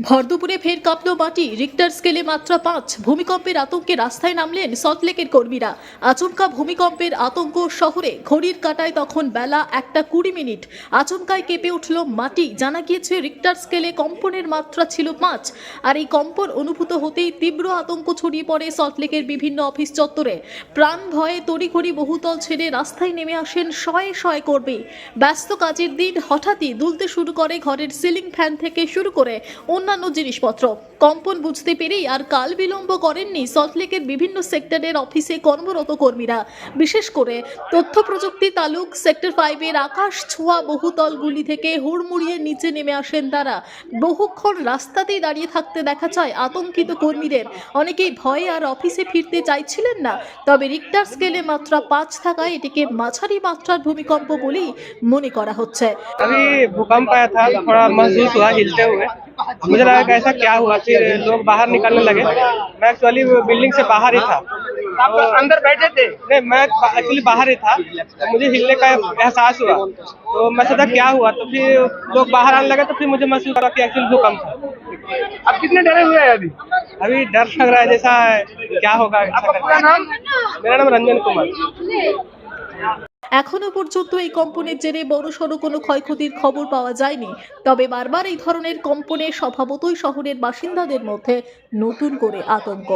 ভরদুপুরে ফের কাঁপল মাটি। রিক্টার স্কেলে মাত্রা 5। ভূমিকম্পের আতঙ্কে রাস্তায় নামলেন সল্টলেকের কর্মীরা। আচমকা ভূমিকম্পের আতঙ্ক শহরে। ঘড়ির কাঁটায় তখন বেলা 1:20। আচমকায় কেঁপে উঠল মাটি। জানা গিয়েছে রিক্টার স্কেলে কম্পনের মাত্রা ছিল 5। আর এই কম্পন অনুভূত হতেই তীব্র আতঙ্ক ছড়িয়ে পড়ে সল্টলেকের বিভিন্ন অফিস চত্বরে। প্রাণ ভয়ে তড়িঘড়ি বহুতল ছেড়ে রাস্তায় নেমে আসেন শয়ে শয়ে কর্মী। ব্যস্ত কাজের দিন হঠাৎই দুলতে শুরু করে ঘরের সিলিং ফ্যান থেকে শুরু করে অন্যান্য জিনিসপত্র। কম্পন বুঝতে পেরেই আর কাল বিলম্ব করেননি সল্টলেকের বিভিন্ন সেক্টরের অফিসে কর্মরত কর্মীরা। বিশেষ করে তথ্য প্রযুক্তি তালুক সেক্টর 5-এর আকাশ ছোঁয়া বহুতলগুলি থেকে হুড়মুড়িয়ে নিচে নেমে আসেন তারা। বহুক্ষণ রাস্তাতেই দাঁড়িয়ে থাকতে দেখা যায় আতঙ্কিত কর্মীদের। অনেকেই ভয়ে আর অফিসে ফিরতে চাইছিলেন না। তবে রিক্টার স্কেলে মাত্রা 5 থাকায় এটিকে মাঝারি মাত্রার ভূমিকম্প বলেই মনে করা হচ্ছে। अभी भूकंप आया था, थोड़ा महसूस हुआ हिलते हुए। मुझे लगा कि ऐसा क्या हुआ, फिर लोग बाहर निकलने लगे। मैं एक्चुअली बिल्डिंग से बाहर ही था। आप अंदर बैठे थे? नहीं, मैं एक्चुअली बाहर ही था। तो मुझे हिलने का एहसास हुआ, तो मैं सोचा क्या हुआ, तो फिर लोग बाहर आने लगे, तो फिर मुझे महसूस हुआ कि एक्चुअली भूकंप था। आप कितने डरे हुए हैं अभी डर लग रहा है, जैसा क्या होगा। आपका पूरा नाम? मेरा नाम रंजन कुमार। এখনো পর্যন্ত এই কম্পনের জেরে বড়সড় কোনো ক্ষয়ক্ষতির খবর পাওয়া যায়নি। তবে বারবার এই ধরনের কম্পনে স্বভাবতই শহরের বাসিন্দাদের মধ্যে নতুন করে আতঙ্ক।